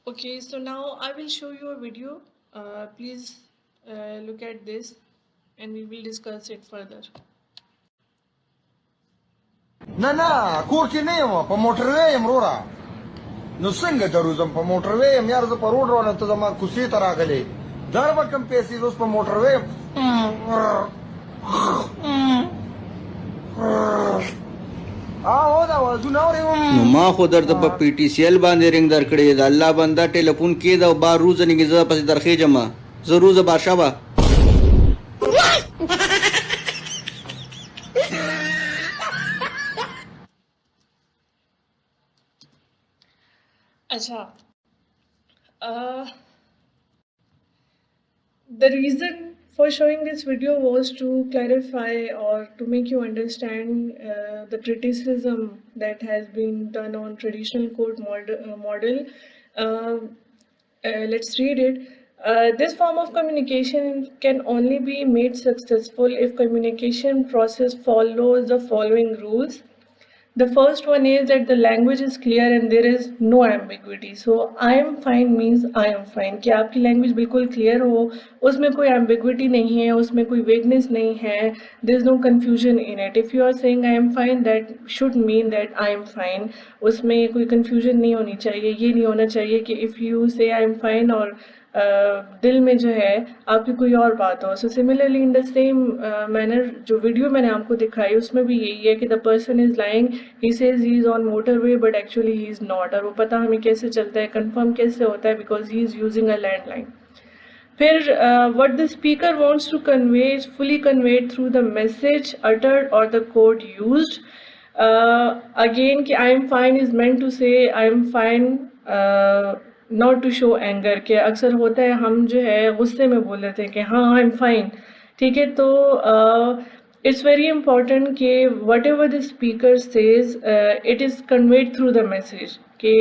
Okay, so now I will show you a video. Please look at this and we will discuss it further. نه کور کې نه یم په موټروي یم وروره نو څنګه دروزم په موټروي یم یار زه په روډ روانم ته زما کوڅې ته راغلې در به کم پیسې زه اوس په موټروي یم دا وازونه اورې نو ما خو درته په پی ټی سی ایل باندې رنګ درکړی د الله بنده ټلیفون کې دا بار روز نه زه پس درخې جما زه روز بادشاہ با Acha. The reason for showing this video was to clarify or to make you understand the criticism that has been done on traditional court model. Let's read it. This form of communication can only be made successful if communication process follows the following rules. The first one is that the language is clear and there is no ambiguity. So I am fine means I am fine. कि आपकी language बिल्कुल clear हो, उसमें कोई ambiguity नहीं है, उसमें कोई vagueness नहीं है, there is no confusion in it. If you are saying I am fine, that should mean that I am fine. उसमें कोई confusion नहीं होनी चाहिए, ये नहीं होना चाहिए कि if you say I am fine और दिल में जो है आपकी कोई और बात हो. So similarly in the same manner जो वीडियो मैंने आपको दिखाई उसमें भी यही है कि the person is lying, he says he is on motorway but actually he is not. और वो पता हमें कैसे चलता है, confirm कैसे होता है, because he is using a landline. फिर what the speaker wants to convey is fully conveyed through the message uttered or the code used. Again कि I am fine is meant to say I am fine not to show anger. के अक्सर होता है हम जो है गुस्से में बोल देते हैं कि हाँ I am fine, ठीक है. तो it's very important कि whatever the speaker says it is conveyed through the message. कि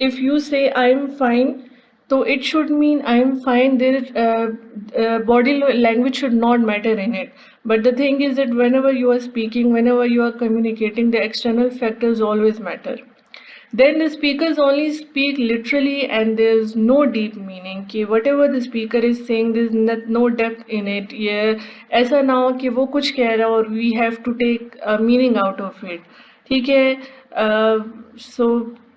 if you say I am fine, so it should mean I am fine. There body language should not matter in it. But the thing is that whenever you are speaking, whenever you are communicating, the external factors always matter. Then the speakers only speak literally and there's no deep meaning. कि whatever the speaker is saying there's no depth in it. ये ऐसा ना हो कि वो कुछ कह रहा हो और we have to take a meaning out of it. ठीक है. So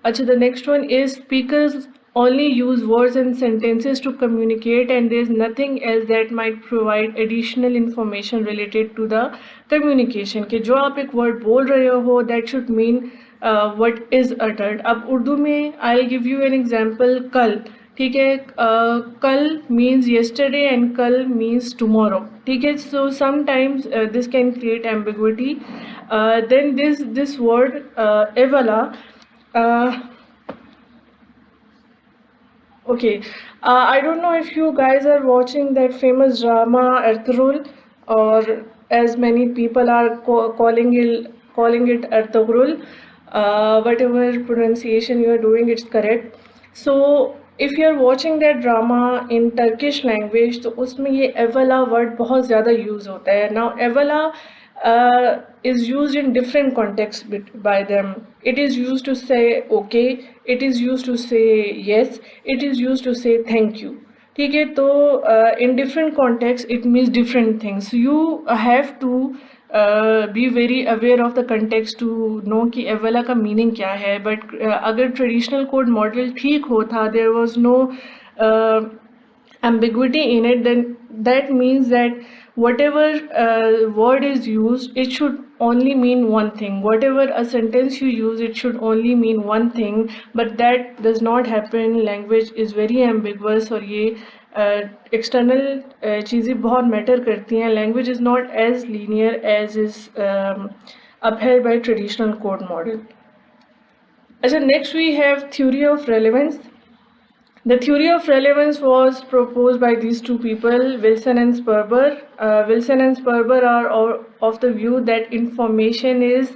अच्छा, the next one is speakers only use words and sentences to communicate and there's nothing else that might provide additional information related to the communication. कि जो आप एक word बोल रहे हो that should mean what is uttered. अब उर्दू में I'll give you an example. कल, ठीक है. कल means yesterday and कल means tomorrow, ठीक है. So sometimes this can create ambiguity. Then this word evala. Okay, I don't know if you guys are watching that famous drama Ertugrul, or as many people are calling it Ertugrul. Whatever pronunciation you are doing, it's correct. So if you are watching that drama in Turkish language, तो उसमें ये evala word बहुत ज़्यादा use होता है. Now evala is used in different contexts by them. It is used to say okay, it is used to say yes, it is used to say thank you, ठीक है. तो in different contexts it means different things. So you have to be very aware of the context to know कि एवला का meaning क्या है. But अगर traditional code model ठीक होता, there was no ambiguity in it, then that means that whatever word is used, it should only mean one thing. Whatever a sentence you use, it should only mean one thing. But that does not happen. Language is very ambiguous और ये external चीज़ें बहुत matter करती हैं. Language is not as linear as is upheld by traditional code model. अच्छा, next we have theory of relevance. The theory of relevance was proposed by these two people, Wilson and Sperber. Wilson and Sperber are of the view that information is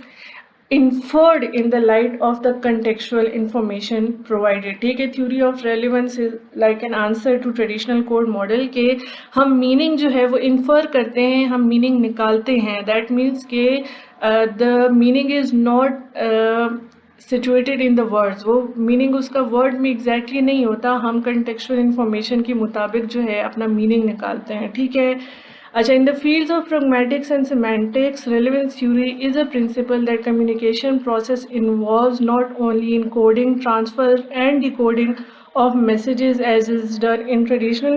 inferred in the light of the contextual information provided. ठीक है. Theory of relevance is like an answer to traditional code model के हम meaning जो है वो infer करते हैं, हम meaning निकालते हैं. That means के the meaning is not situated in the words, वो मीनिंग उसका वर्ड में एग्जैक्टली नहीं होता, हम कंटेक्चुअल इंफॉर्मेशन के मुताबिक जो है अपना मीनिंग निकालते हैं, ठीक है। अच्छा, in the fields of pragmatics and semantics, relevance theory is a principle that communication process involves not only encoding, transfer and decoding of messages as is done in traditional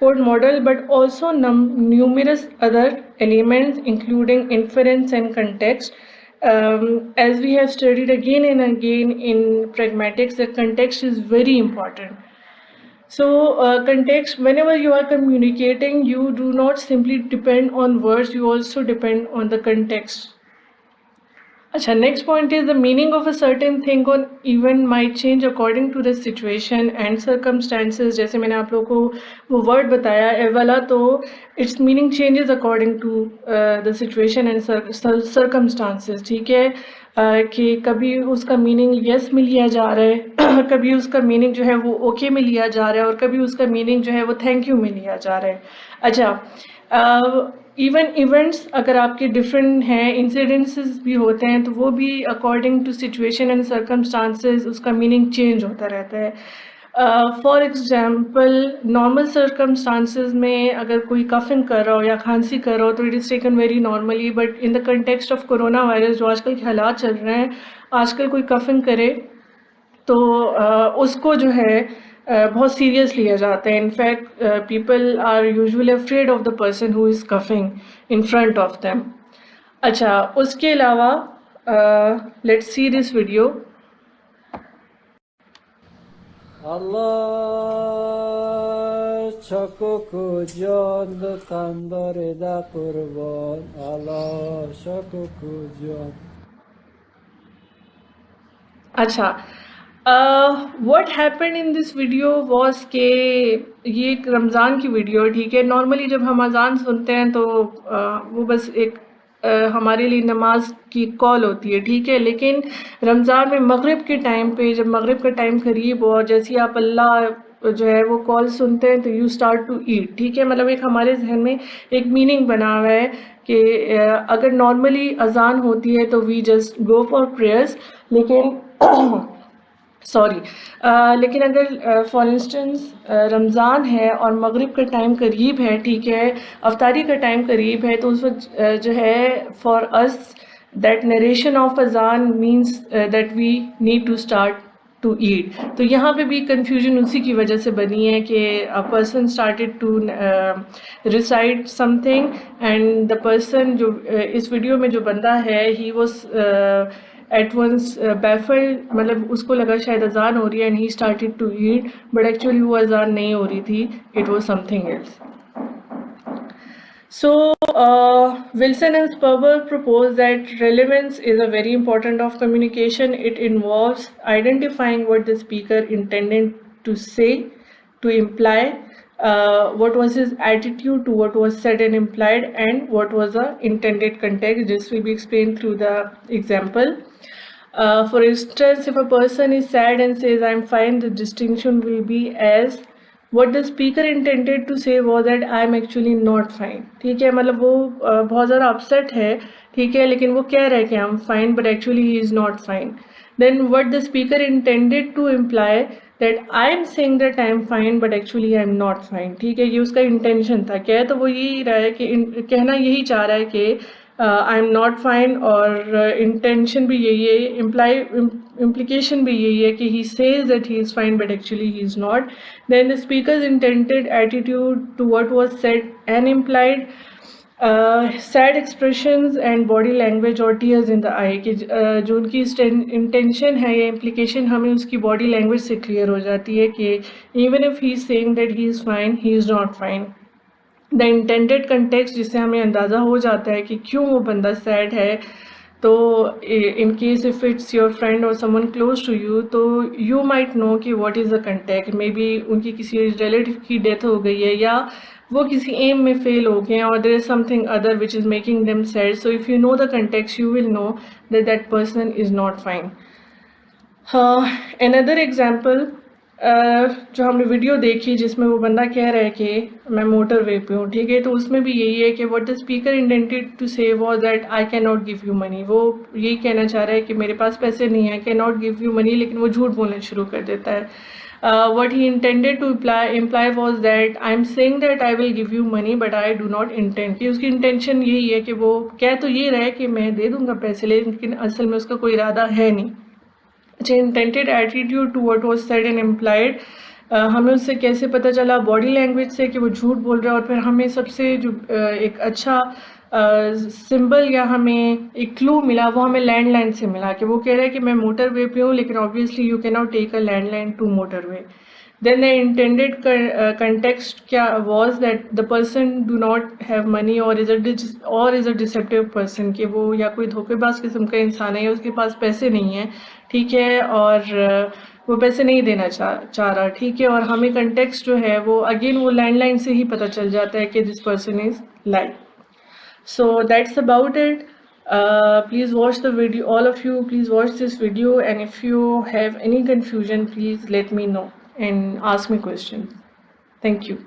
code model, but also numerous other elements including inference and context. As we have studied again and again in pragmatics, that context is very important. So, context, whenever you are communicating, you do not simply depend on words, you also depend on the context. Acha, next point is the meaning of a certain thing or event might change according to the situation and circumstances. जैसे मैंने आप लोगों को वो word बताया ए वाला, तो its meaning changes according to the situation and circumstances, ठीक है। कि कभी उसका मीनिंग यस में लिया जा रहा है कभी उसका मीनिंग जो है वो ओके में लिया जा रहा है और कभी उसका मीनिंग जो है वो थैंक यू में लिया जा रहा है। अच्छा, इवन इवेंट्स अगर आपके डिफरेंट हैं, इंसिडेंसेस भी होते हैं, तो वो भी according to situation and circumstances उसका मीनिंग चेंज होता रहता है। फॉर एग्जांपल, नॉर्मल सर्कमस्टांसेस में अगर कोई कफिंग कर रहा हो या खांसी कर रहा हो तो it is taken very normally, but in the context of corona virus जो आजकल के हालात चल रहे हैं, आजकल कोई कफिंग करे तो उसको जो है बहुत सीरियस लिया जाता है। In fact people are usually afraid of the person who is coughing in front of them. अच्छा, उसके अलावा let's see this video. Allah Shakuku John the Kandore da Kurban Allah Shakuku John. अच्छा, what happened in this video was कि ये एक रमज़ान की video, ठीक है। नॉर्मली जब हम अजान सुनते हैं तो वो बस एक हमारे लिए नमाज की कॉल होती है, ठीक है। लेकिन रमज़ान में मगरिब के टाइम पे, जब मगरिब का टाइम करीब हो और जैसे ही आप अल्लाह जो है वो कॉल सुनते हैं तो यू स्टार्ट टू ईट, ठीक है। मतलब एक हमारे जहन में एक मीनिंग बना हुआ है कि अगर नॉर्मली अजान होती है तो we just go for prayers, लेकिन सॉरी लेकिन अगर फॉर इंस्टेंस रमज़ान है और मगरिब का टाइम करीब है, ठीक है, अफ्तारी का टाइम करीब है, तो उस वक्त जो है for us that narration of अजान means that we need to start to eat. तो यहाँ पे भी कंफ्यूजन उसी की वजह से बनी है कि a person started to recite something and the person जो इस वीडियो में जो बंदा है he was at once baffled, मतलब उसको लगा शायद अजान हो रही है and he started to eat, but actually वो अजान नहीं हो रही थी, it was something else. So, Wilson and Sperber propose that relevance is a very important of communication. It involves identifying what the speaker intended to say, to imply, what was his attitude to what was said and implied, and what was the intended context. This will be explained through the example. For instance, if a person is sad and says, "I'm fine," the distinction will be as what the speaker intended to say was that I am actually not fine, ठीक है। मतलब वो बहुत ज़्यादा upset है, ठीक है, लेकिन वो कह रहा है कि I'm fine, but actually he is not fine. Then what the speaker intended to imply that I am saying that I am fine, but actually I am not fine, ठीक है। ये उसका intention था, क्या है, तो वो यही रहा है कि कहना यही चाह रहा है कि आई एम नॉट फाइन, और इंटेंशन भी यही है, implication भी यही है कि he says that he is fine but actually he is not. Then the speaker's intended attitude to what was said and implied, sad expressions and body language or tears in the eye, कि जो उनकी intention है या implication हमें उसकी body language से clear हो जाती है कि even if he is saying that he is fine, he is not fine. The intended context, जिससे हमें अंदाज़ा हो जाता है कि क्यों वो बंदा सैड है, तो in case if it's your friend और समवन क्लोज टू यू, तो यू माइट नो कि what is the contact. Maybe उनकी किसी रिलेटिव की डेथ हो गई है या वो किसी एम में फेल हो गए हैं और there is something other which is making them sad. So if you know the context you will know that that person is not fine. Another example, जो हमने वीडियो देखी जिसमें वो बंदा कह रहा है कि मैं मोटरवे पे हूँ, ठीक है, तो उसमें भी यही है कि what the speaker intended to say was that I can not give you money. वो यही कहना चाह रहा है कि मेरे पास पैसे नहीं है, can not give you money, लेकिन वो झूठ बोलना शुरू कर देता है। What he intended to imply was that I am saying that I will give you money but I do not intend, कि उसकी इंटेंशन यही है कि वो कह तो ये रहा है कि मैं दे दूंगा पैसे, लेकिन असल में उसका कोई इरादा है नहीं। अच्छा, intended attitude to what was said and implied, हमें उससे कैसे पता चला? बॉडी लैंग्वेज से कि वो झूठ बोल रहा है। और फिर हमें सबसे जो एक अच्छा सिंबल या हमें एक क्लू मिला वो हमें लैंडलाइन से मिला, कि वो कह रहा है कि मैं मोटरवे पे हूँ, लेकिन obviously you can not take a landline to motorway. Then the intended context was that the person do not have money or is a deceptive person, कि वो या कोई धोखेबाज किस्म का इंसान है या उसके पास पैसे नहीं है, ठीक है, और वो पैसे नहीं देना चाह रहा, ठीक है। और हमें कंटेक्स्ट जो है वो अगेन वो लैंडलाइन से ही पता चल जाता है कि this person is lying. So that's about it. Please watch the video, all of you, please watch this video, and if you have any confusion, please let me know and ask me questions. Thank you.